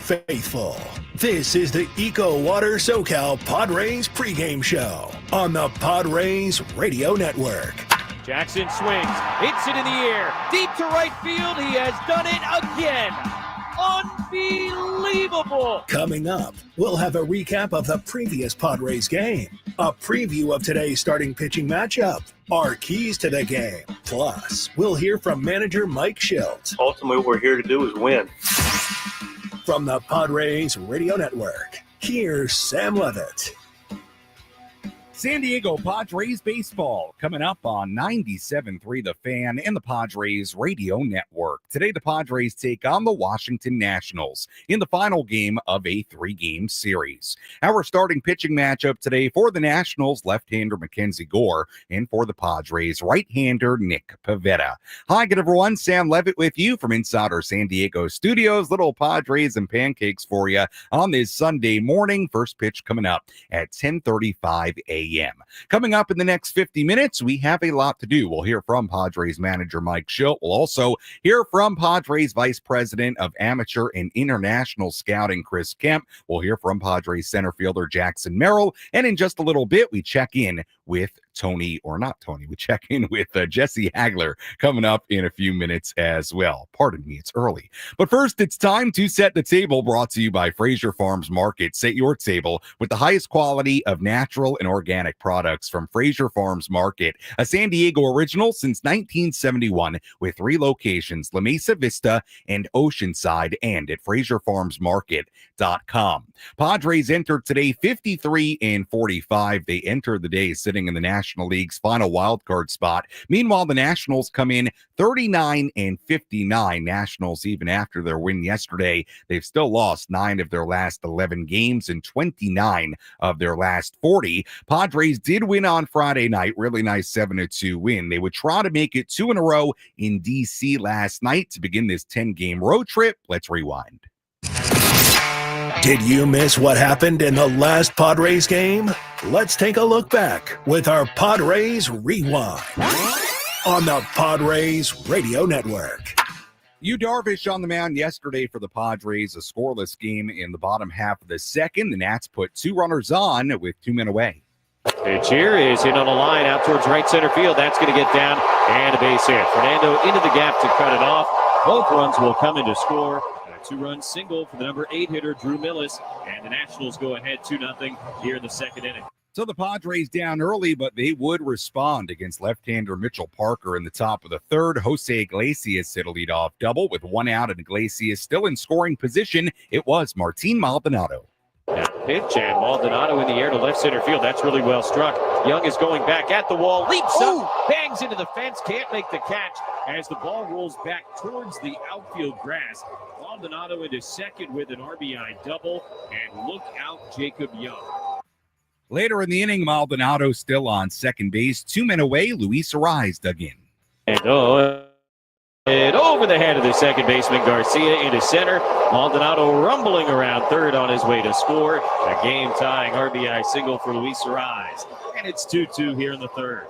faithful. This is the EcoWater SoCal Padres pregame show on the Padres Radio Network. Jackson swings, hits it in the air, deep to right field. He has done it again. Unbelievable. Coming up, we'll have a recap of the previous Padres game, a preview of today's starting pitching matchup, our keys to the game. Plus, we'll hear from manager Mike Shildt. Ultimately, what we're here to do is win. From the Padres Radio Network, here's Sam Levitt. San Diego Padres baseball coming up on 97.3 The Fan and the Padres Radio Network. Today, the Padres take on the Washington Nationals in the final game of a three-game series. Our starting pitching matchup today for the Nationals, left-hander Mackenzie Gore, and for the Padres, right-hander Nick Pivetta. Hi, good everyone. Sam Levitt with you from inside our San Diego studios. Little Padres and pancakes for you on this Sunday morning. First pitch coming up at 10:35 a.m. Coming up in the next 50 minutes, we have a lot to do. We'll hear from Padres manager Mike Shildt. We'll also hear from Padres Vice President of Amateur and International Scouting Chris Kemp. We'll hear from Padres center fielder Jackson Merrill. And in just a little bit, we check in with we check in with Jesse Hagler coming up in a few minutes as well. Pardon me, it's early. But first, it's time to set the table, brought to you by Fraser Farms Market. Set your table with the highest quality of natural and organic products from Fraser Farms Market, a San Diego original since 1971 with 3 locations, La Mesa Vista and Oceanside, and at FraserFarmsMarket.com. Padres entered today 53-45. They entered the day sitting in the National League's final wildcard spot. Meanwhile, the Nationals come in 39-59. Nationals, even after their win yesterday, they've still lost 9 of their last 11 games and 29 of their last 40. Padres did win on Friday night. Really nice 7-2 win. They would try to make it 2 in a row in D.C. last night to begin this 10-game road trip. Let's rewind. Did you miss what happened in the last Padres game? Let's take a look back with our Padres Rewind on the Padres Radio Network. Yu Darvish on the mound yesterday for the Padres, a scoreless game in the bottom half of the second. The Nats put 2 runners on with 2 men away. Pitch here is hit on a line out towards right center field. That's going to get down and a base hit. Fernando into the gap to cut it off. Both runs will come in to score. A 2-run single for the number 8 hitter, Drew Millis. And the Nationals go ahead 2-0 here in the second inning. So the Padres down early, but they would respond against left-hander Mitchell Parker in the top of the third. Jose Iglesias hit a leadoff double with 1 out, and Iglesias still in scoring position. It was Martin Maldonado. That pitch, and Maldonado in the air to left center field. That's really well struck. Young is going back at the wall, leaps up, bangs into the fence, can't make the catch as the ball rolls back towards the outfield grass. Maldonado into second with an RBI double, and look out Jacob Young. Later in the inning, Maldonado still on second base. 2 men away, Luis Arraez dug in. And over the head of the second baseman, Garcia into center. Maldonado rumbling around third on his way to score. A game-tying RBI single for Luis Arraez. And it's 2-2 here in the third.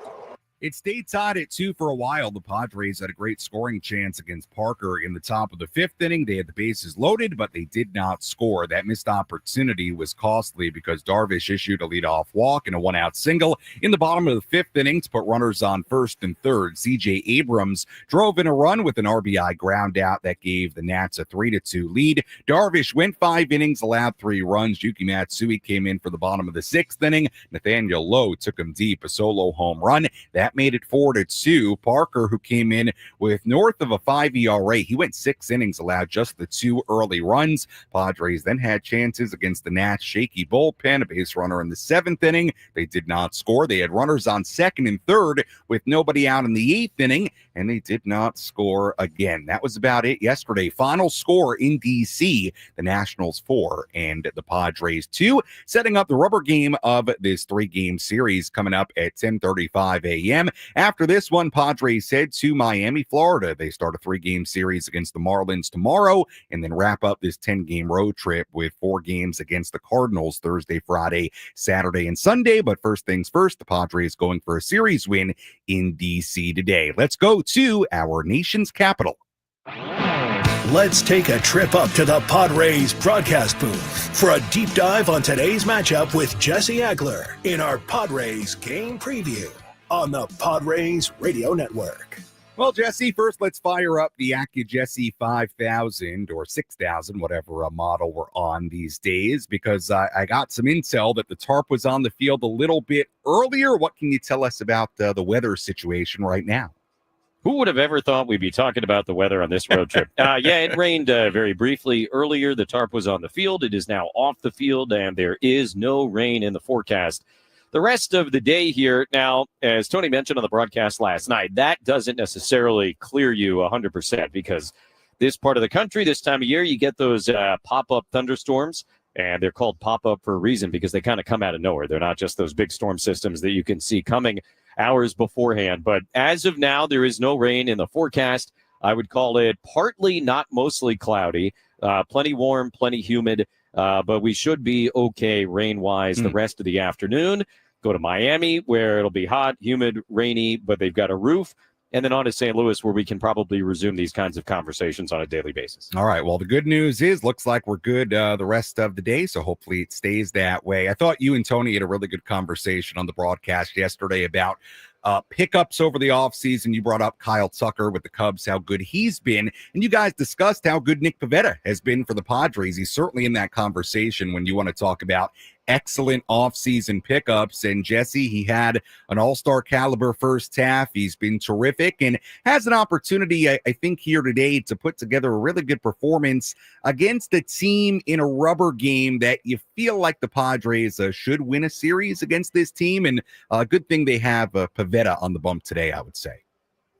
It stayed tied at 2 for a while. The Padres had a great scoring chance against Parker in the top of the 5th inning. They had the bases loaded, but they did not score. That missed opportunity was costly because Darvish issued a leadoff walk and a 1-out single in the bottom of the 5th inning to put runners on first and third. C.J. Abrams drove in a run with an RBI ground out that gave the Nats a 3-2 lead. Darvish went 5 innings, allowed 3 runs. Yuki Matsui came in for the bottom of the 6th inning. Nathaniel Lowe took him deep, a solo home run. That made it 4-2. Parker, who came in with north of a 5 ERA, he went 6 innings, allowed just the 2 early runs. Padres then had chances against the Nats' shaky bullpen, a base runner in the 7th inning. They did not score. They had runners on second and third with nobody out in the 8th inning, and they did not score again. That was about it yesterday. Final score in D.C., the Nationals 4 and the Padres 2, setting up the rubber game of this 3-game series coming up at 10:35 a.m. After this one, Padres head to Miami, Florida. They start a 3-game series against the Marlins tomorrow and then wrap up this 10-game road trip with 4 games against the Cardinals Thursday, Friday, Saturday, and Sunday. But first things first, the Padres going for a series win in D.C. today. Let's go to our nation's capital. Let's take a trip up to the Padres broadcast booth for a deep dive on today's matchup with Jesse Agler in our Padres game preview on the Padres Radio Network. Well, Jesse, first let's fire up the AccuJesse 5000 or 6000, whatever model we're on these days, because I got some intel that the tarp was on the field a little bit earlier. What can you tell us about the weather situation right now? Who would have ever thought we'd be talking about the weather on this road trip? Yeah, it rained very briefly earlier. The tarp was on the field. It is now off the field, and there is no rain in the forecast the rest of the day here. Now, as Tony mentioned on the broadcast last night, that doesn't necessarily clear you 100% because this part of the country, this time of year, you get those pop-up thunderstorms, and they're called pop-up for a reason because they kind of come out of nowhere. They're not just those big storm systems that you can see coming hours beforehand. But as of now, there is no rain in the forecast. I would call it partly, not mostly cloudy, plenty warm, plenty humid. But we should be okay rain-wise the rest of the afternoon. Go to Miami, where it'll be hot, humid, rainy, but they've got a roof. And then on to St. Louis, where we can probably resume these kinds of conversations on a daily basis. All right. Well, the good news is looks like we're good the rest of the day, so hopefully it stays that way. I thought you and Tony had a really good conversation on the broadcast yesterday about pickups over the offseason. You brought up Kyle Tucker with the Cubs, how good he's been. And you guys discussed how good Nick Pivetta has been for the Padres. He's certainly in that conversation when you want to talk about excellent offseason pickups. And Jesse, he had an all-star caliber first half. He's been terrific and has an opportunity, I think, here today to put together a really good performance against a team in a rubber game that you feel like the Padres should win a series against this team. And a good thing they have Pivetta on the bump today, I would say.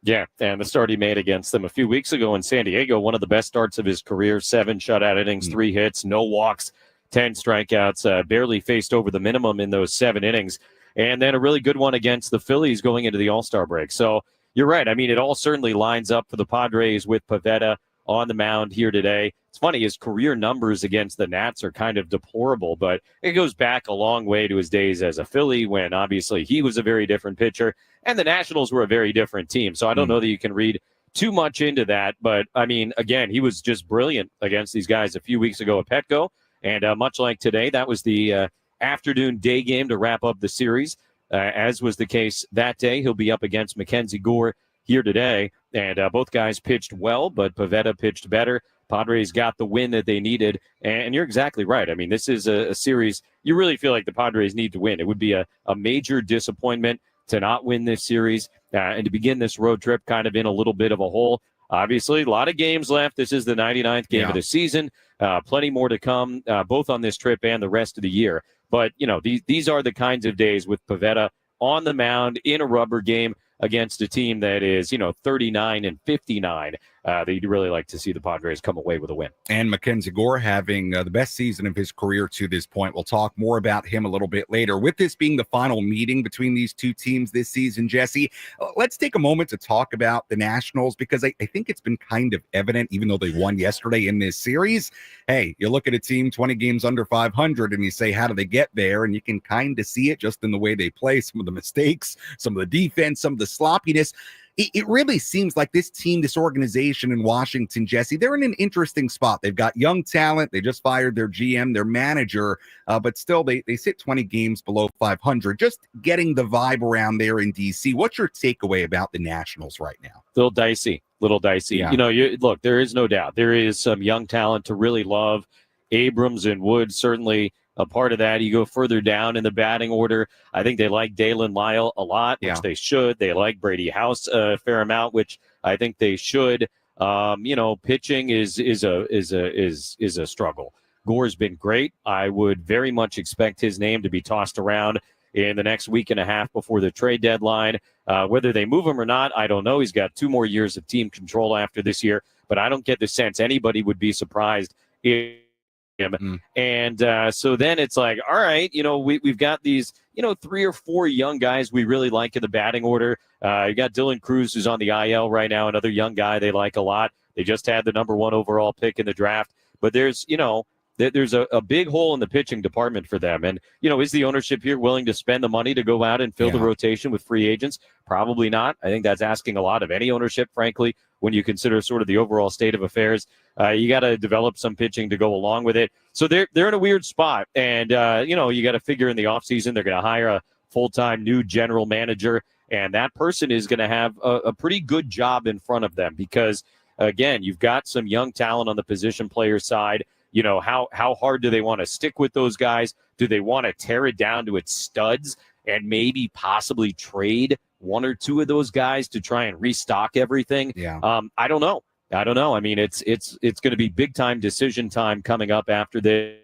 Yeah, and the start he made against them a few weeks ago in San Diego, one of the best starts of his career, 7 shutout innings, 3 hits, no walks, 10 strikeouts, barely faced over the minimum in those 7 innings, and then a really good one against the Phillies going into the All-Star break. So you're right. I mean, it all certainly lines up for the Padres with Pivetta on the mound here today. It's funny, his career numbers against the Nats are kind of deplorable, but it goes back a long way to his days as a Philly when obviously he was a very different pitcher and the Nationals were a very different team. So I don't know that you can read too much into that, but I mean, again, he was just brilliant against these guys a few weeks ago at Petco. And much like today, that was the afternoon day game to wrap up the series. As was the case that day, he'll be up against Mackenzie Gore here today. And both guys pitched well, but Pivetta pitched better. Padres got the win that they needed. And you're exactly right. I mean, this is a series you really feel like the Padres need to win. It would be a major disappointment to not win this series and to begin this road trip kind of in a little bit of a hole. Obviously, a lot of games left. This is the 99th game of the season. Plenty more to come, both on this trip and the rest of the year. But, you know, these are the kinds of days with Pivetta on the mound in a rubber game against a team that is, 39-59, that you'd really like to see the Padres come away with a win. And Mackenzie Gore having the best season of his career to this point. We'll talk more about him a little bit later. With this being the final meeting between these two teams this season, Jesse, let's take a moment to talk about the Nationals because I think it's been kind of evident, even though they won yesterday in this series. Hey, you look at a team 20 games under 500 and you say, how do they get there? And you can kind of see it just in the way they play, some of the mistakes, some of the defense, some of the sloppiness. It really seems like this team, this organization in Washington, Jesse, they're in an interesting spot. They've got young talent. They just fired their GM, their manager, but still they sit 20 games below 500. Just getting the vibe around there in D.C. What's your takeaway about the Nationals right now? Little dicey. Yeah. Look, there is no doubt. There is some young talent to really love. Abrams and Wood certainly a part of that. You go further down in the batting order. I think they like Dalen Lyle a lot, which they should. They like Brady House a fair amount, which I think they should. Pitching is a struggle. Gore's been great. I would very much expect his name to be tossed around in the next week and a half before the trade deadline. Whether they move him or not, I don't know. He's got 2 more years of team control after this year, but I don't get the sense anybody would be surprised if him. And so then it's like, all right, we've got these, 3 or 4 young guys we really like in the batting order. You got Dylan Cruz, who's on the IL right now, another young guy they like a lot. They just had the number 1 overall pick in the draft. But there's, there's a big hole in the pitching department for them. And, is the ownership here willing to spend the money to go out and fill the rotation with free agents? Probably not. I think that's asking a lot of any ownership, frankly, when you consider sort of the overall state of affairs. You got to develop some pitching to go along with it. So they're in a weird spot. And, you got to figure in the offseason they're going to hire a full-time new general manager, and that person is going to have a pretty good job in front of them because, again, you've got some young talent on the position player side. How hard do they want to stick with those guys? Do they want to tear it down to its studs and maybe possibly trade one or two of those guys to try and restock everything? Yeah. I don't know. I mean, it's going to be big time decision time coming up after this.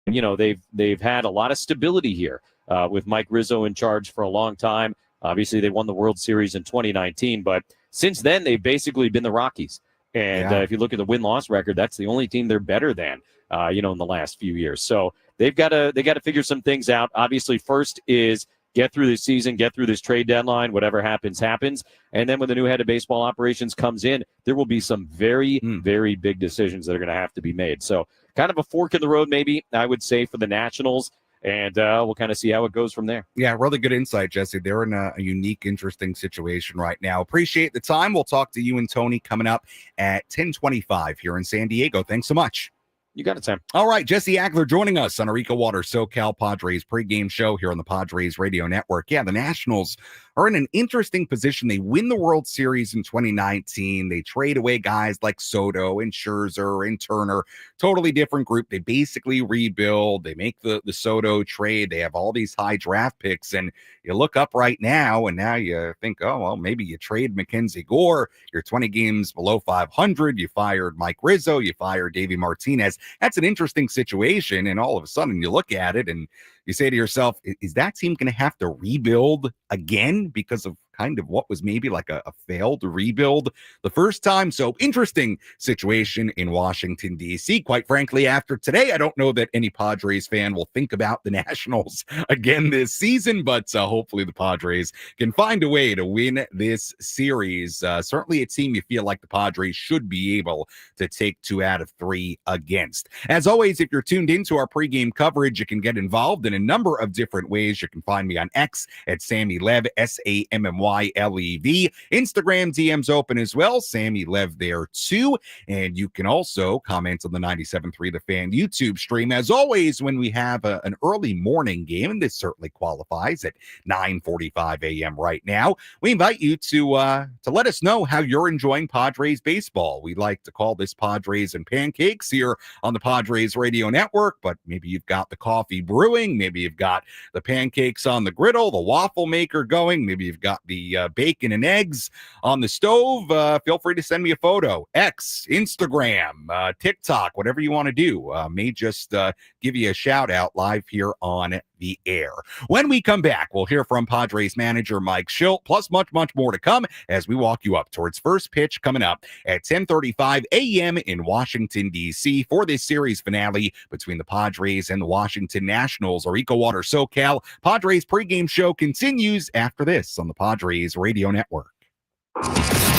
They've had a lot of stability here with Mike Rizzo in charge for a long time. Obviously, they won the World Series in 2019, but since then they've basically been the Rockies. And if you look at the win-loss record, that's the only team they're better than, in the last few years. So they got to figure some things out. Obviously, first is get through this season, get through this trade deadline. Whatever happens, happens. And then when the new head of baseball operations comes in, there will be some very, very big decisions that are going to have to be made. So kind of a fork in the road, maybe, I would say, for the Nationals. And we'll kind of see how it goes from there. Yeah, really good insight, Jesse. They're in a unique, interesting situation right now. Appreciate the time. We'll talk to you and Tony coming up at 10:25 here in San Diego. Thanks so much. You got it, Sam. All right, Jesse Agler joining us on our EcoWater SoCal Padres pregame show here on the Padres Radio Network. Yeah, the Nationals are in an interesting position. They win the World Series in 2019. They trade away guys like Soto and Scherzer and Turner. Totally different group. They basically rebuild. They make the Soto trade. They have all these high draft picks. And you look up right now, and now you think, oh, well, maybe you trade Mackenzie Gore. You're 20 games below 500. You fired Mike Rizzo. You fired Davey Martinez. That's an interesting situation. And all of a sudden you look at it and you say to yourself, is that team going to have to rebuild again because of kind of what was maybe like a failed rebuild the first time? So interesting situation in Washington, D.C. Quite frankly, after today, I don't know that any Padres fan will think about the Nationals again this season, but hopefully the Padres can find a way to win this series. Certainly a team you feel like the Padres should be able to take 2 out of 3 against. As always, if you're tuned into our pregame coverage, you can get involved in a number of different ways. You can find me on X at Sammy Lev, SAMMYLEV. Instagram DMs open as well. Sammy Lev there too. And you can also comment on the 97.3 The Fan YouTube stream. As always, when we have an early morning game, and this certainly qualifies at 9:45 a.m. right now, we invite you to let us know how you're enjoying Padres baseball. We like to call this Padres and Pancakes here on the Padres Radio Network, but maybe you've got the coffee brewing, maybe you've got the pancakes on the griddle, the waffle maker going, maybe you've got the bacon and eggs on the stove. Feel free to send me a photo. X, Instagram, TikTok, whatever you want to do. May just give you a shout out live here on the air. When we come back, we'll hear from Padres manager Mike Shildt, plus much, much more to come as we walk you up towards first pitch coming up at 10:35 a.m. in Washington, D.C. for this series finale between the Padres and the Washington Nationals. Our EcoWater SoCal Padres pregame show continues after this on the Padres Radio Network.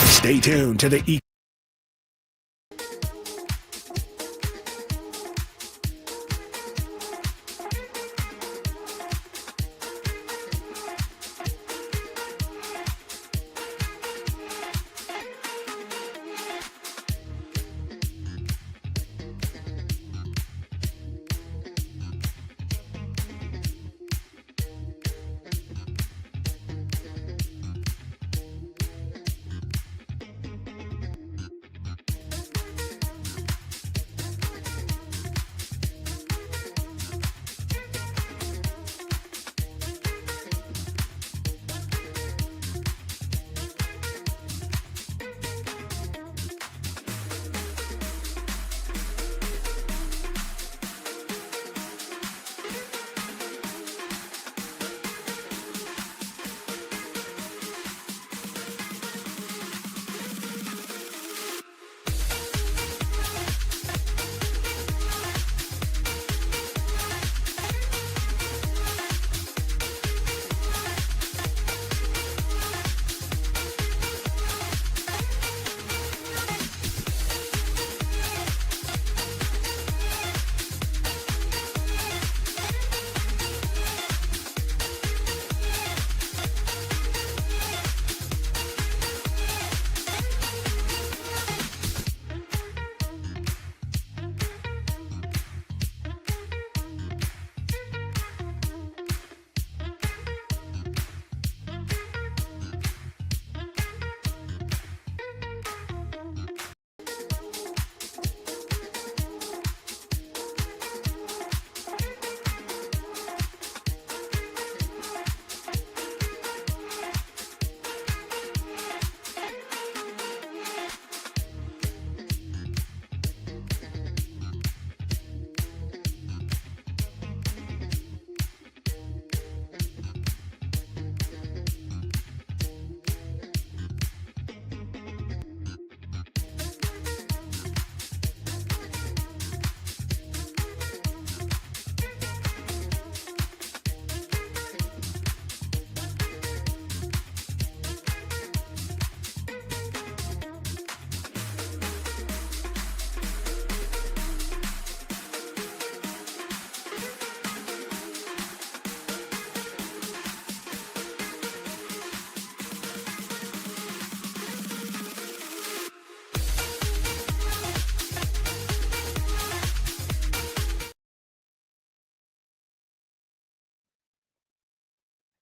Stay tuned to the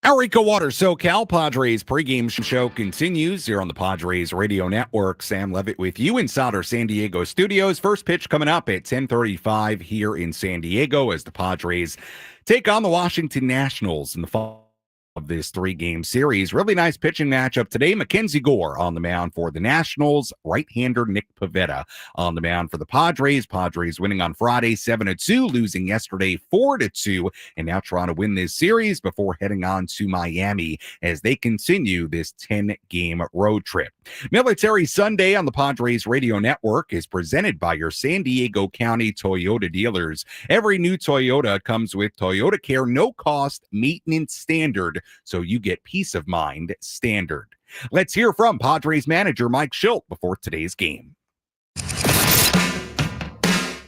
Our EcoWater SoCal Padres pregame show continues here on the Padres Radio Network. Sam Levitt with you inside our San Diego studios. First pitch coming up at 10:35 here in San Diego as the Padres take on the Washington Nationals in the fall of this 3-game series. Really nice pitching matchup today. Mackenzie Gore on the mound for the Nationals. Right-hander Nick Pivetta on the mound for the Padres. Padres winning on Friday 7-2, losing yesterday 4-2, and now trying to win this series before heading on to Miami as they continue this 10-game road trip. Military Sunday on the Padres Radio Network is presented by your San Diego County Toyota dealers. Every new Toyota comes with Toyota Care no-cost maintenance standard, so you get peace of mind standard. Let's hear from Padres manager Mike Shildt before today's game.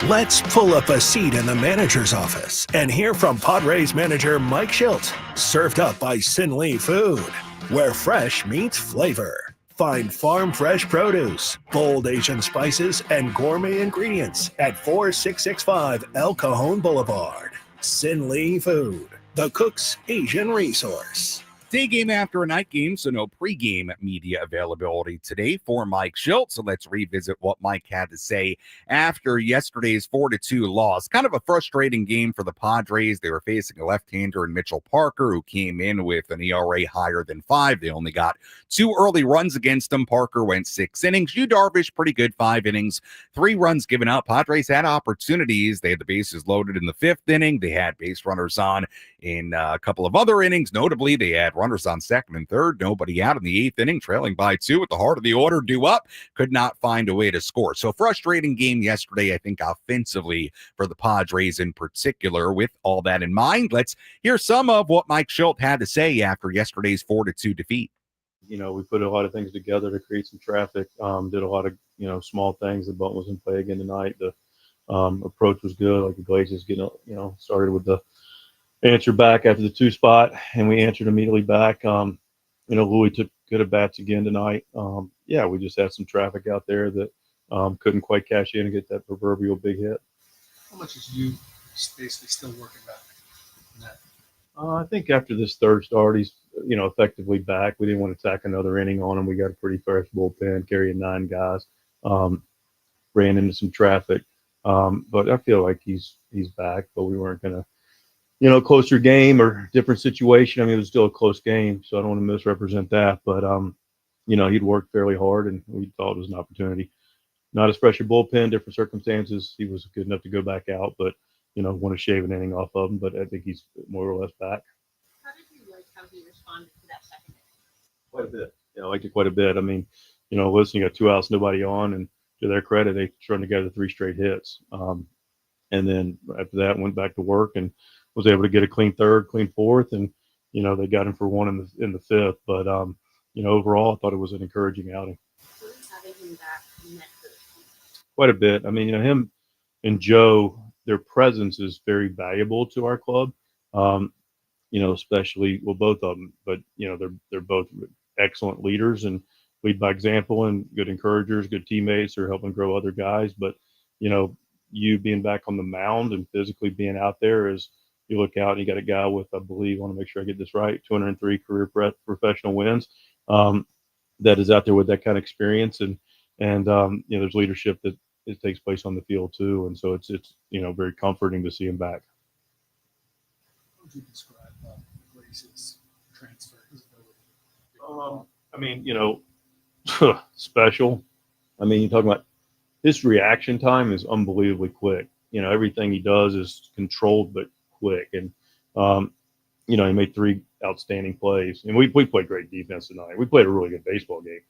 Let's pull up a seat in the manager's office and hear from Padres manager Mike Shildt. Served up by Sin Lee Food, where fresh meets flavor. Find farm fresh produce, bold Asian spices, and gourmet ingredients at 4665 El Cajon Boulevard. Sin Lee Food, the cook's Asian resource. Day game after a night game, so no pregame media availability today for Mike Shildt. So let's revisit what Mike had to say after yesterday's 4-2 loss. Kind of a frustrating game for the Padres. They were facing a left-hander in Mitchell Parker, who came in with an ERA higher than 5. They only got 2 early runs against him. Parker went 6 innings. Yu Darvish, pretty good, 5 innings, 3 runs given up. Padres had opportunities. They had the bases loaded in the 5th inning. They had base runners on in a couple of other innings. Notably, they had runners on 2nd and 3rd, nobody out in the 8th inning, trailing by 2 with the heart of the order due up, could not find a way to score. So frustrating game yesterday, I think, offensively for the Padres in particular. With all that in mind, let's hear some of what Mike Shildt had to say after yesterday's 4-2 defeat. You know, we put a lot of things together to create some traffic, did a lot of, small things. The bunt was in play again tonight. The approach was good. Like the Glazes started with the answer back after the 2 spot, and we answered immediately back. Louis took good at bats again tonight. We just had some traffic out there that couldn't quite cash in and get that proverbial big hit. How much is you basically still working back on that? I think after this 3rd start, he's effectively back. We didn't want to tack another inning on him. We got a pretty fresh bullpen, carrying 9 guys. Ran into some traffic, but I feel like he's back. But we weren't gonna. Closer game or different situation. I mean, it was still a close game, so I don't want to misrepresent that. But, he'd worked fairly hard, and we thought it was an opportunity. Not as fresh a bullpen, different circumstances. He was good enough to go back out, but, want to shave an inning off of him. But I think he's more or less back. How did you like how he responded to that second inning? Quite a bit. I liked it quite a bit. I mean, listen, you got 2 outs, nobody on, and to their credit, they strung together 3 straight hits. And then after that, went back to work and was able to get a clean 3rd, clean 4th, and they got him for 1 in the 5th. But overall, I thought it was an encouraging outing. What is having him back meant for the team? Quite a bit. I mean, him and Joe, their presence is very valuable to our club. Especially both of them. But they're both excellent leaders and lead by example and good encouragers, good teammates. They're helping grow other guys. But you being back on the mound and physically being out there is. You look out and you got a guy with, I believe, I want to make sure I get this right, 203 career professional wins that is out there with that kind of experience. And there's leadership that it takes place on the field too. And so it's very comforting to see him back. How would you describe Grace's transfer, his ability? Special. I mean, you're talking about his reaction time is unbelievably quick. Everything he does is controlled but quick, and he made 3 outstanding plays, and we played great defense tonight. We played a really good baseball game.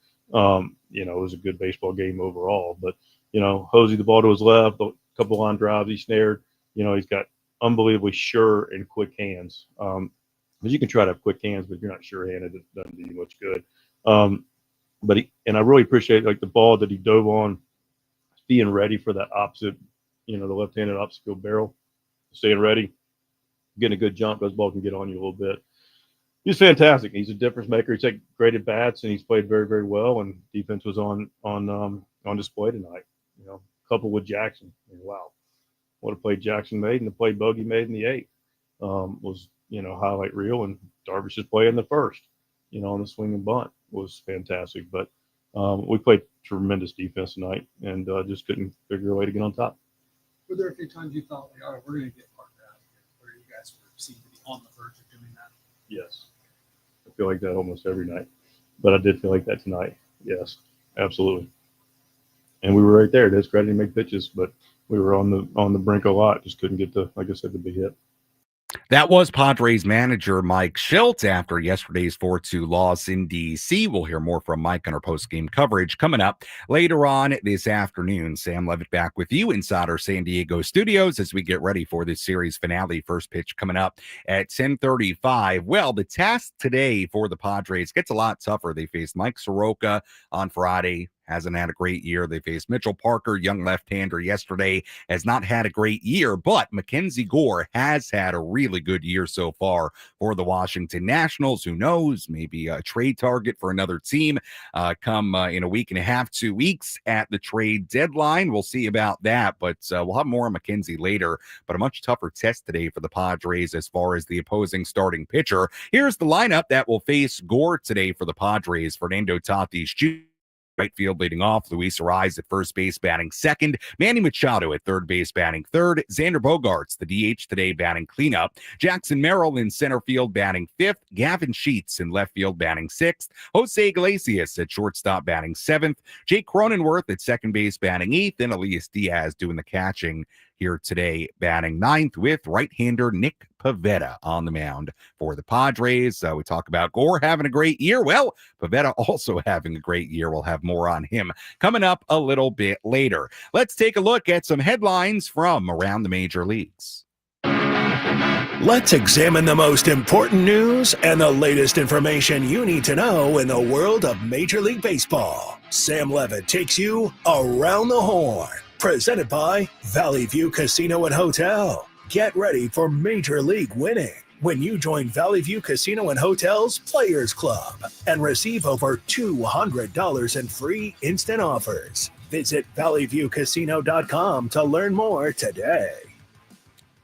It was a good baseball game overall, but Hosey the ball to his left, a couple line drives he snared. He's got unbelievably sure and quick hands. Because you can try to have quick hands, but if you're not sure-handed, it doesn't do you much good. But I really appreciate the ball that he dove on, being ready for that opposite, the left-handed opposite field barrel, staying ready. Getting a good jump, those ball can get on you a little bit. He's fantastic. He's a difference maker. He's taken great at bats, and he's played very, very well. And defense was on display tonight. Coupled with Jackson. Wow, what a play Jackson made, and the play Bogey made in the 8th was highlight reel, and Darvish's play in the first, on the swing and bunt was fantastic. But we played tremendous defense tonight and just couldn't figure a way to get on top. Were there a few times you thought, like, all right, we're going to get Parker out of here, where you guys seemed to be on the verge of doing that? Yes. I feel like that almost every night. But I did feel like that tonight. Yes, absolutely. And we were right there. That's ready to make pitches, but we were on the brink a lot. Just couldn't get the big hit. That was Padres manager Mike Shildt after yesterday's 4-2 loss in D.C. We'll hear more from Mike on our post-game coverage coming up later on this afternoon. Sam Levitt back with you inside our San Diego studios as we get ready for this series finale. First pitch coming up at 10:35. Well, the task today for the Padres gets a lot tougher. They faced Mike Soroka on Friday. Hasn't had a great year. They faced Mitchell Parker, young left-hander, yesterday. Has not had a great year, but Mackenzie Gore has had a really good year so far for the Washington Nationals. Who knows? Maybe a trade target for another team come in a week and a half, 2 weeks at the trade deadline. We'll see about that, but we'll have more on Mackenzie later. But a much tougher test today for the Padres as far as the opposing starting pitcher. Here's the lineup that will face Gore today for the Padres. Fernando Tatis Jr. right field leading off. Luis Ariz at first base batting second. Manny Machado at third base batting third. Xander Bogaerts, the DH today, batting cleanup. Jackson Merrill in center field batting fifth. Gavin Sheets in left field batting sixth. Jose Iglesias at shortstop batting seventh. Jake Cronenworth at second base batting eighth. And Elias Diaz doing the catching here today, batting ninth with right-hander Nick Pivetta on the mound for the Padres. We talk about Gore having a great year. Well, Pivetta also having a great year. We'll have more on him coming up a little bit later. Let's take a look at some headlines from around the major leagues. Let's examine the most important news and the latest information you need to know in the world of Major League Baseball. Sam Levitt takes you around the horn. Presented by Valley View Casino and Hotel. Get ready for Major League winning when you join Valley View Casino and Hotel's Players Club and receive over $200 in free instant offers. Visit valleyviewcasino.com to learn more today.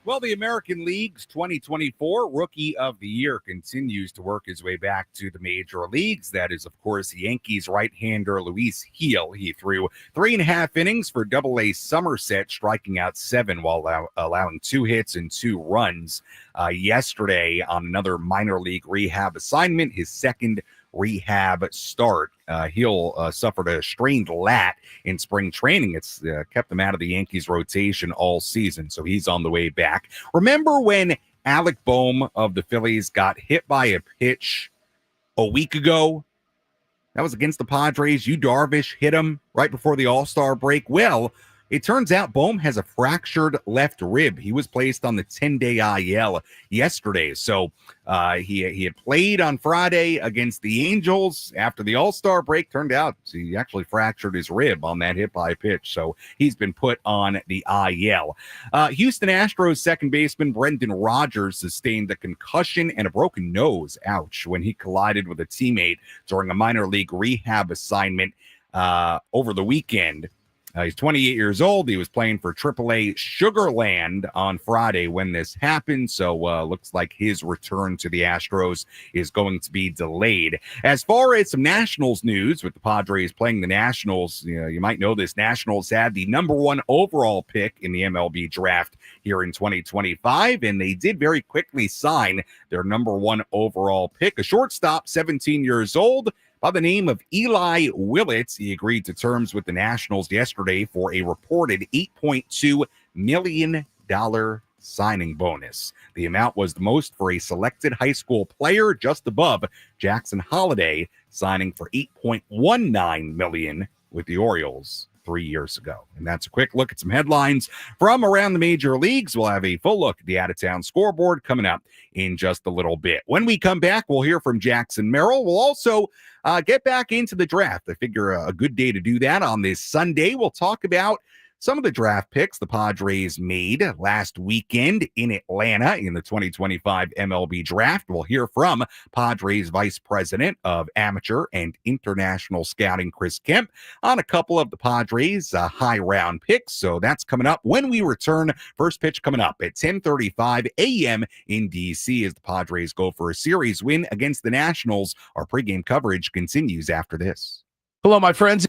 Well, the American League's 2024 Rookie of the Year continues to work his way back to the major leagues. That is, of course, Yankees right-hander Luis Gil. He threw 3.5 innings for Double-A Somerset, striking out 7 while allowing 2 hits and 2 runs yesterday on another minor league rehab assignment, his second rehab start. Gil suffered a strained lat in spring training. It's kept him out of the Yankees rotation all season, so he's on the way back. Remember when Alec Boehm of the Phillies got hit by a pitch a week ago? That was against the Padres. Yu Darvish hit him right before the All-Star break. Well, it turns out Boehm has a fractured left rib. He was placed on the 10-day IL yesterday. So he had played on Friday against the Angels after the All-Star break. Turned out he actually fractured his rib on that hit by pitch. So he's been put on the IL. Houston Astros second baseman Brendan Rodgers sustained a concussion and a broken nose, ouch, when he collided with a teammate during a minor league rehab assignment over the weekend. He's 28 years old. He was playing for AAA Sugarland on Friday when this happened. So looks like his return to the Astros is going to be delayed. As far as some Nationals news, with the Padres playing the Nationals, you might know this. Nationals had the number 1 overall pick in the MLB draft here in 2025, and they did very quickly sign their number 1 overall pick, a shortstop, 17 years old, by the name of Eli Willett. He agreed to terms with the Nationals yesterday for a reported $8.2 million signing bonus. The amount was the most for a selected high school player, just above Jackson Holliday, signing for $8.19 million with the Orioles 3 years ago. And that's a quick look at some headlines from around the major leagues. We'll have a full look at the out-of-town scoreboard coming up in just a little bit. When we come back, we'll hear from Jackson Merrill. We'll also get back into the draft. I figure a good day to do that on this Sunday. We'll talk about some of the draft picks the Padres made last weekend in Atlanta in the 2025 MLB draft. We'll hear from Padres Vice President of Amateur and International Scouting Chris Kemp on a couple of the Padres high round picks. So that's coming up when we return. First pitch coming up at 10:35 a.m. in D.C. as the Padres go for a series win against the Nationals. Our pregame coverage continues after this. Hello, my friends.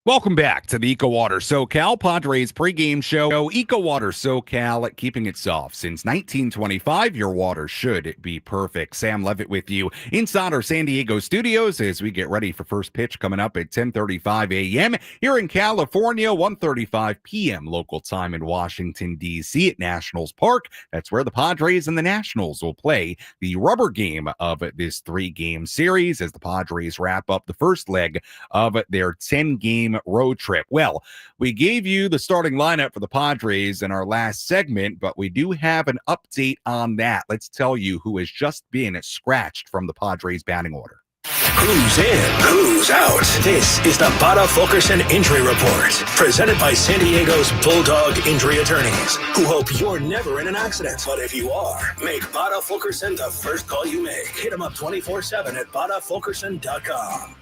Welcome back to the EcoWater SoCal Padres pregame show. EcoWater SoCal, keeping it soft since 1925. Your water should be perfect. Sam Levitt with you inside our San Diego studios as we get ready for first pitch coming up at 10:35 a.m. here in California, 1:35 p.m. local time in Washington, D.C. at Nationals Park. That's where the Padres and the Nationals will play the rubber game of this 3-game series as the Padres wrap up the first leg of their 10-game road trip. Well, we gave you the starting lineup for the Padres in our last segment, but we do have an update on that. Let's tell you who has just been scratched from the Padres batting order. Who's in? Who's out? This is the Bada Fulkerson Injury Report, presented by San Diego's Bulldog Injury Attorneys, who hope you're never in an accident. But if you are, make Bada Fulkerson the first call you make. Hit them up 24/7 at badafulkerson.com.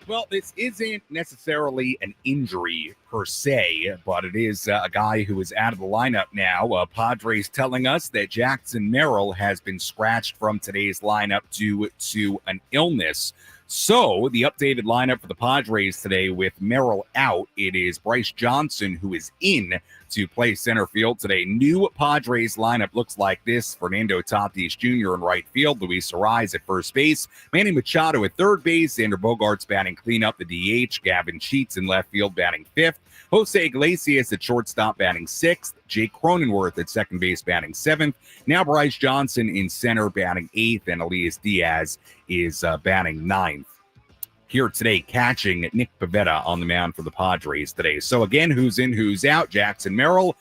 Well, this isn't necessarily an injury per se, but it is a guy who is out of the lineup now. Padres telling us that Jackson Merrill has been scratched from today's lineup due to an illness. So the updated lineup for the Padres today with Merrill out, it is Bryce Johnson who is in to play center field today. New Padres lineup looks like this. Fernando Tatis Jr. in right field. Luis Arraez at first base. Manny Machado at third base. Xander Bogaerts batting cleanup, the DH. Gavin Sheets in left field batting fifth. Jose Iglesias at shortstop batting sixth. Jake Cronenworth at second base batting seventh. Now Bryce Johnson in center batting eighth. And Elias Diaz is batting ninth. Here today, catching Nick Pivetta on the mound for the Padres today. So again, who's in, who's out? Jackson Merrill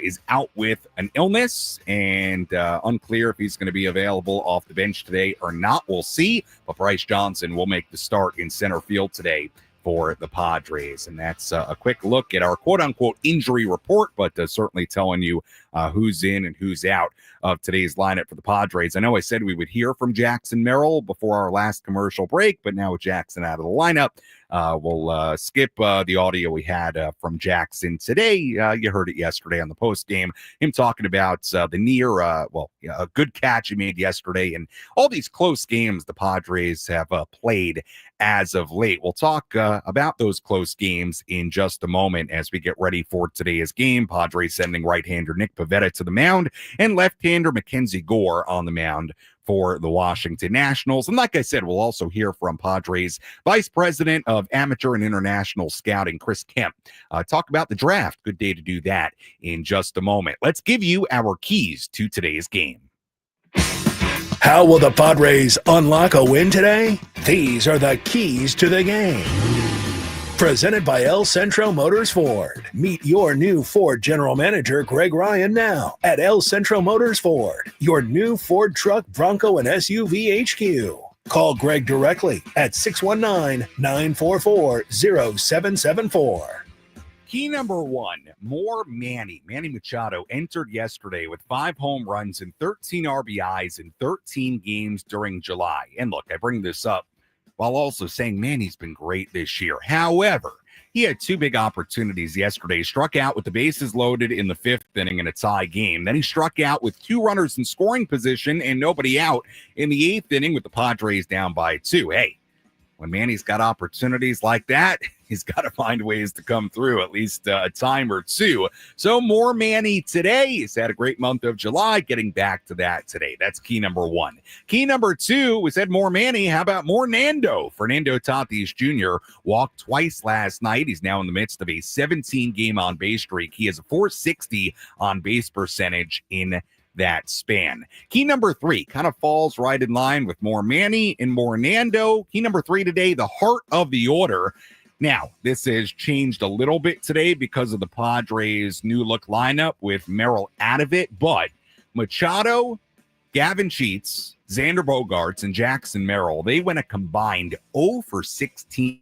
is out with an illness, and unclear if he's going to be available off the bench today or not. We'll see. But Bryce Johnson will make the start in center field today for the Padres. And that's a quick look at our quote-unquote injury report, but certainly telling you who's in and who's out of today's lineup for the Padres. I know I said we would hear from Jackson Merrill before our last commercial break, but now with Jackson out of the lineup, we'll skip the audio we had from Jackson today. You heard it yesterday on the post game, him talking about a good catch he made yesterday and all these close games the Padres have played as of late. We'll talk about those close games in just a moment as we get ready for today's game. Padres sending right-hander Nick Pivetta to the mound and left-hander Mackenzie Gore on the mound for the Washington Nationals. And like I said, we'll also hear from Padres Vice President of Amateur and International Scouting, Chris Kemp. Talk about the draft. Good day to do that in just a moment. Let's give you our keys to today's game. How will the Padres unlock a win today? These are the keys to the game. Presented by El Centro Motors Ford. Meet your new Ford General Manager, Greg Ryan, now at El Centro Motors Ford, your new Ford truck, Bronco, and SUV HQ. Call Greg directly at 619-944-0774. Key number one, more Manny. Manny Machado entered yesterday with 5 home runs and 13 RBIs in 13 games during July. And look, I bring this up while also saying Manny's been great this year. However, he had 2 big opportunities yesterday. Struck out with the bases loaded in the 5th inning in a tie game. Then he struck out with 2 runners in scoring position and nobody out in the 8th inning with the Padres down by 2. Hey, when Manny's got opportunities like that, he's got to find ways to come through at least a time or two. So more Manny today. He's had a great month of July. Getting back to that today. That's key number 1. Key number 2, we said more Manny. How about more Nando? Fernando Tatis Jr. walked twice last night. He's now in the midst of a 17-game on-base streak. He has a .460 on-base percentage in that span. Key number 3 kind of falls right in line with more Manny and more Nando. Key number 3 today, the heart of the order. Now, this has changed a little bit today because of the Padres' new look lineup with Merrill out of it, but Machado, Gavin Sheets, Xander Bogaerts, and Jackson Merrill, they went a combined 0 for 16.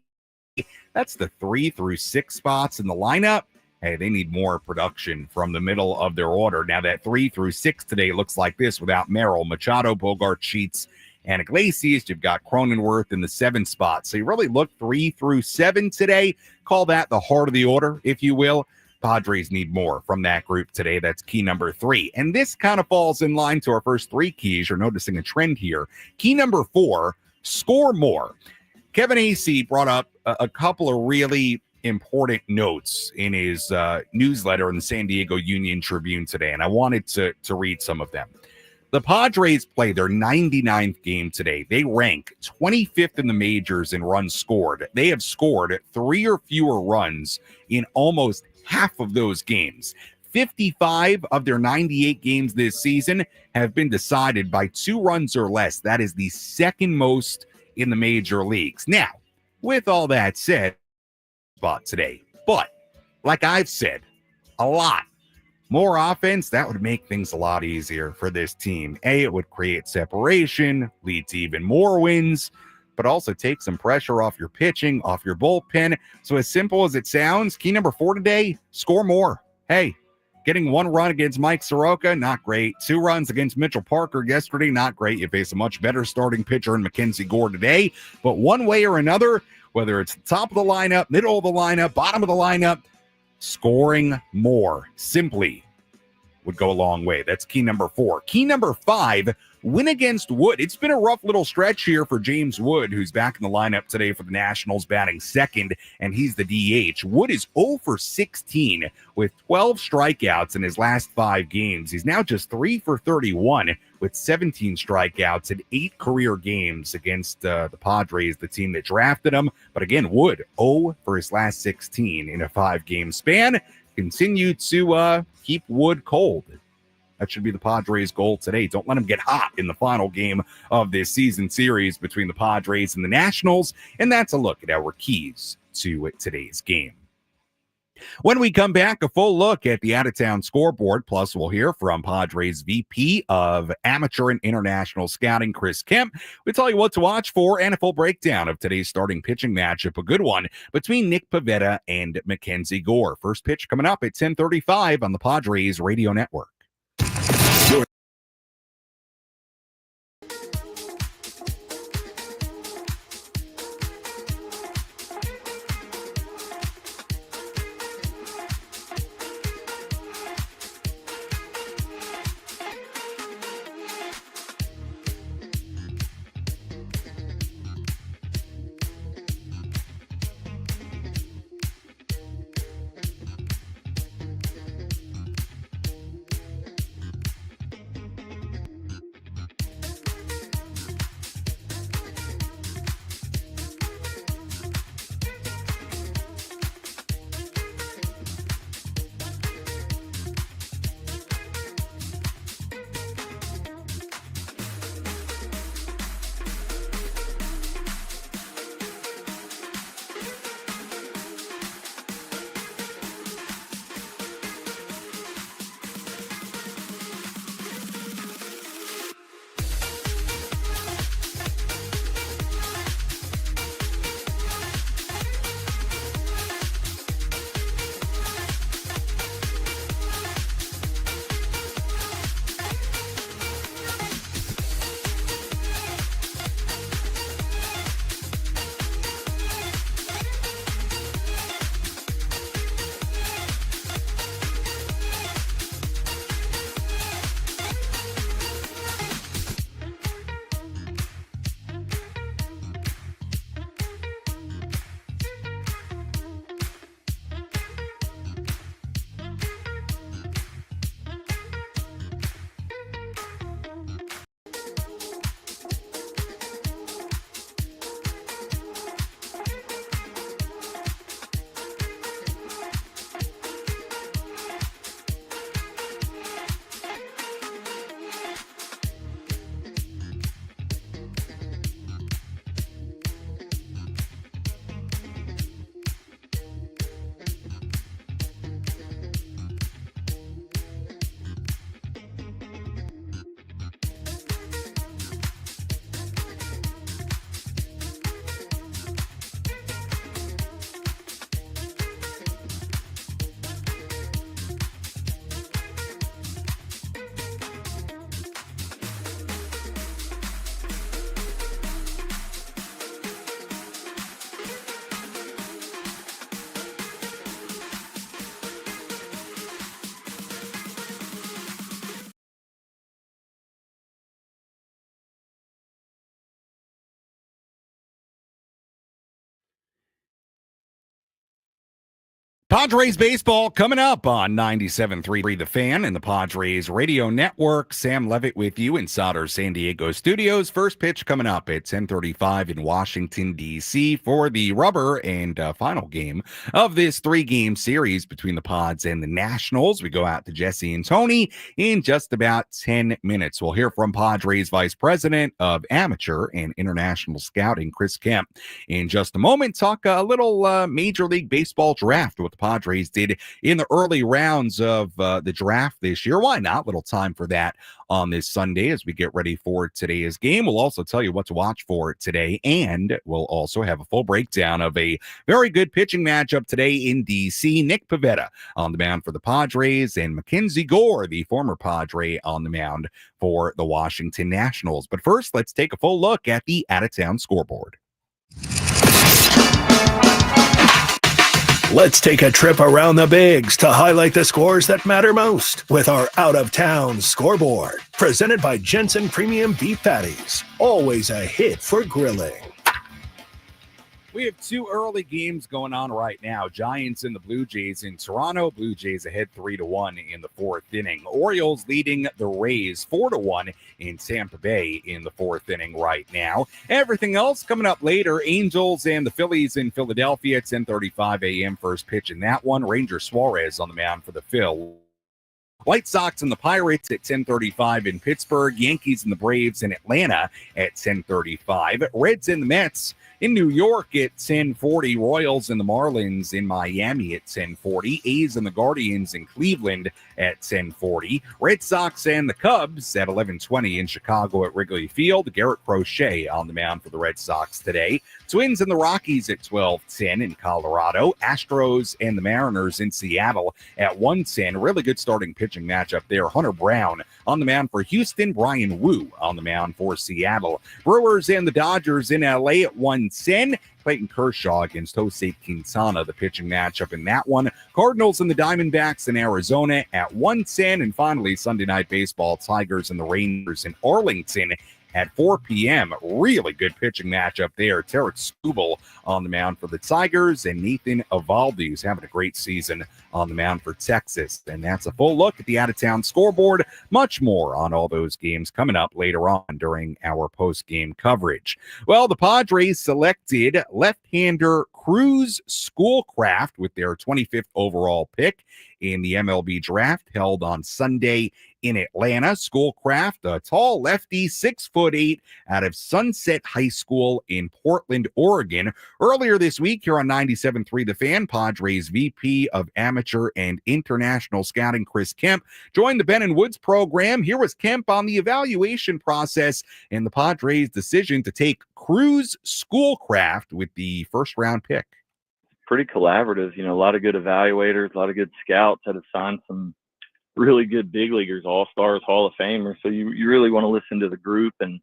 That's the 3 through 6 spots in the lineup. Hey, they need more production from the middle of their order. Now that 3 through 6 today looks like this without Merrill, Machado, Bogaerts, Sheets, and Iglesias. You've got Cronenworth in the 7th spot. So you really look 3 through 7 today. Call that the heart of the order, if you will. Padres need more from that group today. That's key number 3. And this kind of falls in line to our first 3 keys. You're noticing a trend here. Key number 4, score more. Kevin Acee brought up a couple of really important notes in his newsletter in the San Diego Union Tribune today, and I wanted to read some of them. The Padres play their 99th game today. They rank 25th in the majors in runs scored. They have scored 3 or fewer runs in almost half of those games. 55 of their 98 games this season have been decided by 2 runs or less. That is the second most in the major leagues. Now, with all that said, spot today. But like I've said a lot, more offense, that would make things a lot easier for this team. It would create separation, lead to even more wins, but also take some pressure off your pitching, off your bullpen. So as simple as it sounds, key number 4 today, score more. Hey, getting 1 run against Mike Soroka, not great. 2 runs against Mitchell Parker yesterday, not great. You face a much better starting pitcher in Mackenzie Gore today. But one way or another, whether it's the top of the lineup, middle of the lineup, bottom of the lineup, scoring more simply would go a long way. That's key number 4. Key number 5, win against Wood. It's been a rough little stretch here for James Wood, who's back in the lineup today for the Nationals, batting second, and he's the DH. Wood is 0 for 16 with 12 strikeouts in his last 5 games. He's now just 3 for 31 with 17 strikeouts in 8 career games against the Padres, the team that drafted him. But again, Wood 0 for his last 16 in a 5-game span. Continue to keep Wood cold. That should be the Padres' goal today. Don't let them get hot in the final game of this season series between the Padres and the Nationals. And that's a look at our keys to today's game. When we come back, a full look at the out-of-town scoreboard. Plus, we'll hear from Padres VP of Amateur and International Scouting, Chris Kemp. We'll tell you what to watch for and a full breakdown of today's starting pitching matchup. A good one between Nick Pivetta and Mackenzie Gore. First pitch coming up at 10:35 on the Padres Radio Network. Padres baseball coming up on 97.3 The Fan and the Padres Radio Network. Sam Levitt with you inside our San Diego studios. First pitch coming up at 10:35 in Washington, D.C. for the rubber and final game of this 3-game series between the Pods and the Nationals. We go out to Jesse and Tony in just about 10 minutes. We'll hear from Padres Vice President of Amateur and International Scouting, Chris Kemp, in just a moment. Talk a little Major League Baseball draft, what the Padres did in the early rounds of the draft this year. Why not? Little time for that on this Sunday as we get ready for today's game. We'll also tell you what to watch for today, and we'll also have a full breakdown of a very good pitching matchup today in D.C. Nick Pivetta on the mound for the Padres and Mackenzie Gore, the former Padre, on the mound for the Washington Nationals. But first, let's take a full look at the out-of-town scoreboard. Let's take a trip around the bigs to highlight the scores that matter most with our out-of-town scoreboard. Presented by Jensen Premium Beef Patties. Always a hit for grilling. We have two early games going on right now. Giants and the Blue Jays in Toronto. Blue Jays ahead 3-1 in the fourth inning. Orioles leading the Rays 4-1 in Tampa Bay in the fourth inning right now. Everything else coming up later. Angels and the Phillies in Philadelphia at 10:35 a.m. First pitch in that one. Ranger Suarez on the mound for the Phil. White Sox and the Pirates at 10:35 in Pittsburgh. Yankees and the Braves in Atlanta at 10:35. Reds and the Mets in New York at 10:40. Royals and the Marlins in Miami at 10:40. A's and the Guardians in Cleveland at 10:40. Red Sox and the Cubs at 11:20 in Chicago at Wrigley Field. Garrett Crochet on the mound for the Red Sox today. Twins and the Rockies at 12:10 in Colorado. Astros and the Mariners in Seattle at 1:10. Really good starting pitching matchup there. Hunter Brown on the mound for Houston. Brian Wu on the mound for Seattle. Brewers and the Dodgers in LA at 1:10. Clayton Kershaw against Jose Quintana, the pitching matchup in that one. Cardinals and the Diamondbacks in Arizona at 1:10. And finally, Sunday Night Baseball, Tigers and the Rangers in Arlington at 4 p.m. Really good pitching matchup there. Tarek Skubal on the mound for the Tigers and Nathan Eovaldi, who's having a great season on the mound for Texas. And that's a full look at the out-of-town scoreboard. Much more on all those games coming up later on during our post-game coverage. Well, the Padres selected left-hander Cruz Schoolcraft with their 25th overall pick in the MLB draft held on Sunday in Atlanta. Schoolcraft, a tall lefty, 6'8", out of Sunset High School in Portland, Oregon. Earlier this week here on 97.3 The Fan, Padres VP of Amateur and International Scouting Chris Kemp joined the Ben and Woods program. Here was Kemp on the evaluation process and the Padres' decision to take Cruz Schoolcraft with the first-round pick. Pretty collaborative, a lot of good evaluators, a lot of good scouts that have signed some really good big leaguers, all-stars, Hall of Famers. So you really want to listen to the group. And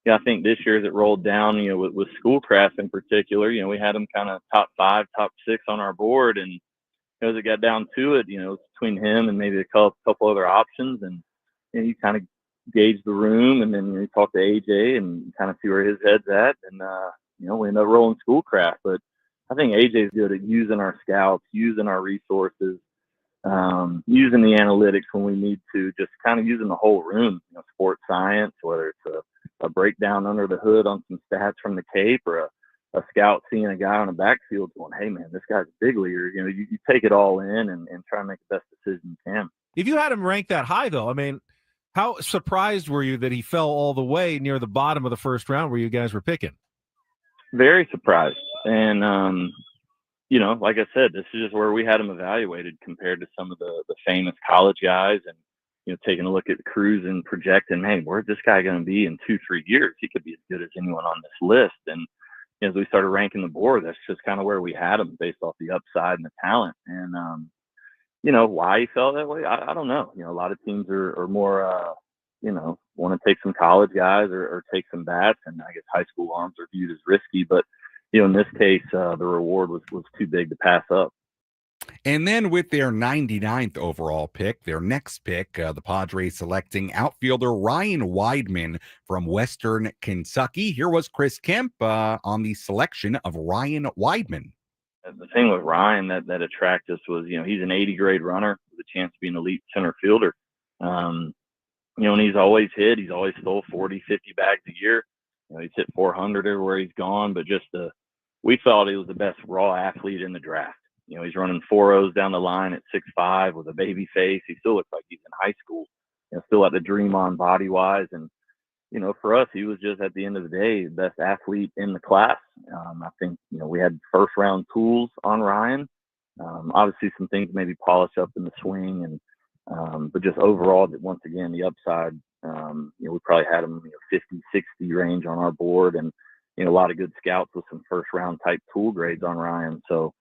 I think this year as it rolled down, with Schoolcraft in particular, we had him kind of top 5, top 6 on our board. And as it got down to it, it's between him and maybe a couple other options. And you kind of gauge the room, and then you talk to AJ and kind of see where his head's at. And, we end up rolling Schoolcraft. But I think AJ's good at using our scouts, using our resources, using the analytics when we need to, just kind of using the whole room, sports science, whether it's a breakdown under the hood on some stats from the tape, or a scout seeing a guy on a backfield going, hey, man, this guy's a big leaguer. You take it all in and try and make the best decision you can. If you had him ranked that high, though, I mean, how surprised were you that he fell all the way near the bottom of the first round where you guys were picking? Very surprised. And, like I said, this is just where we had him evaluated compared to some of the famous college guys, and, taking a look at Cruz and projecting, hey, where's this guy going to be in 2-3 years? He could be as good as anyone on this list. And as we started ranking the board, that's just kind of where we had him based off the upside and the talent. And, why he felt that way, I don't know. A lot of teams are more, want to take some college guys or take some bats. And I guess high school arms are viewed as risky. But, in this case, the reward was too big to pass up. And then with their 99th overall pick, their next pick, the Padres selecting outfielder Ryan Weidman from Western Kentucky. Here was Chris Kemp on the selection of Ryan Weidman. The thing with Ryan that attracted us was, he's an 80 grade runner with a chance to be an elite center fielder. And he's always hit. He's always stole 40, 50 bags a year. He's hit 400 everywhere he's gone, but we thought he was the best raw athlete in the draft. He's running 4.0s down the line at 6'5" with a baby face. He still looks like he's in high school, still at the dream on body wise. And, for us, he was just at the end of the day, the best athlete in the class. I think, we had first round tools on Ryan. Obviously some things maybe polish up in the swing but just overall, once again, the upside, we probably had him 50, 60 range on our board, and a lot of good scouts with some first round type tool grades on Ryan. So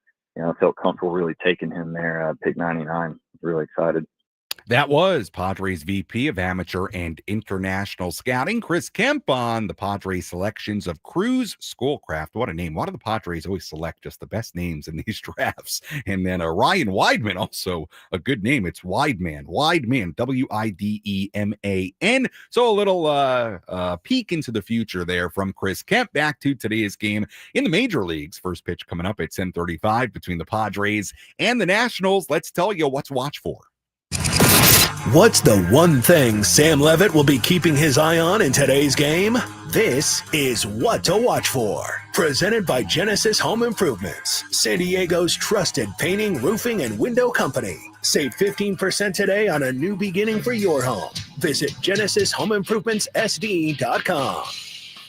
I felt comfortable really taking him there, pick 99. Really excited. That was Padres VP of Amateur and International Scouting, Chris Kemp, on the Padres selections of Cruz Schoolcraft. What a name. Why do the Padres always select just the best names in these drafts? And then Ryan Weidman, also a good name. It's Wideman, Wideman. So a little peek into the future there from Chris Kemp. Back to today's game in the major leagues. First pitch coming up at 10:35 between the Padres and the Nationals. Let's tell you what to watch for. What's the one thing Sam Levitt will be keeping his eye on in today's game? This is What to Watch For. Presented by Genesis Home Improvements, San Diego's trusted painting, roofing, and window company. Save 15% today on a new beginning for your home. Visit GenesisHomeImprovementsSD.com.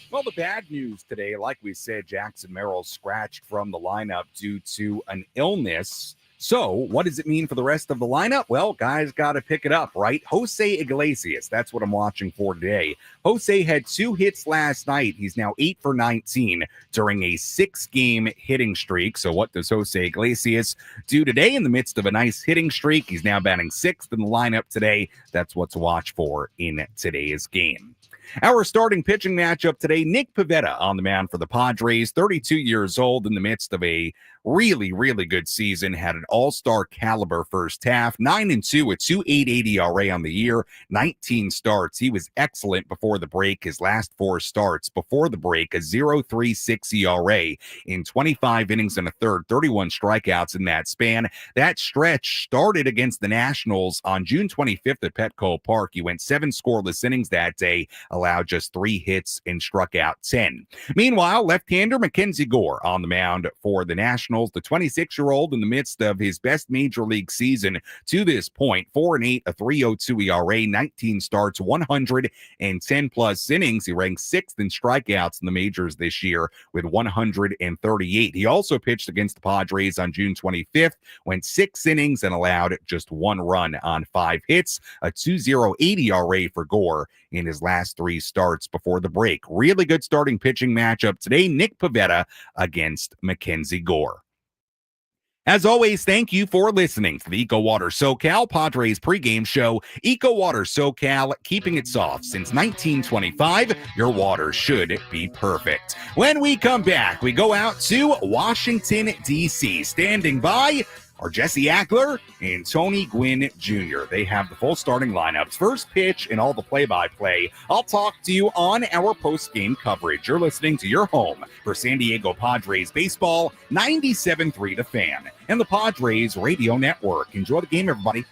Well, the bad news today, like we said, Jackson Merrill scratched from the lineup due to an illness. So what does it mean for the rest of the lineup? Well, guys got to pick it up, right? Jose Iglesias, that's what I'm watching for today. Jose had 2 hits last night. He's now 8 for 19 during a 6-game hitting streak. So what does Jose Iglesias do today in the midst of a nice hitting streak? He's now batting 6th in the lineup today. That's what to watch for in today's game. Our starting pitching matchup today, Nick Pivetta on the mound for the Padres, 32 years old, in the midst of a really, really good season, had an all-star caliber first half, 9-2, a 2.88 ERA on the year, 19 starts. He was excellent before the break. His last 4 starts before the break, a 0.36 ERA in 25 innings and a third, 31 strikeouts in that span. That stretch started against the Nationals on June 25th at Petco Park. He went 7 scoreless innings that day, allowed just 3 hits and struck out 10. Meanwhile, left-hander Mackenzie Gore on the mound for the Nationals. The 26-year-old in the midst of his best major league season to this point, 4-8, a 3.02 ERA, 19 starts, 110-plus innings. He ranks 6th in strikeouts in the majors this year with 138. He also pitched against the Padres on June 25th, went 6 innings and allowed just 1 run on 5 hits, a 2.08 ERA for Gore in his last 3 starts before the break. Really good starting pitching matchup today. Nick Pivetta against Mackenzie Gore. As always, thank you for listening to the EcoWater SoCal Padres pregame show. EcoWater SoCal, keeping it soft since 1925. Your water should be perfect. When we come back, we go out to Washington, D.C. Standing by are Jesse Ackler and Tony Gwynn Jr. They have the full starting lineups, first pitch, and all the play-by-play. I'll talk to you on our post-game coverage. You're listening to your home for San Diego Padres baseball, 97.3 The Fan, and the Padres Radio Network. Enjoy the game, everybody.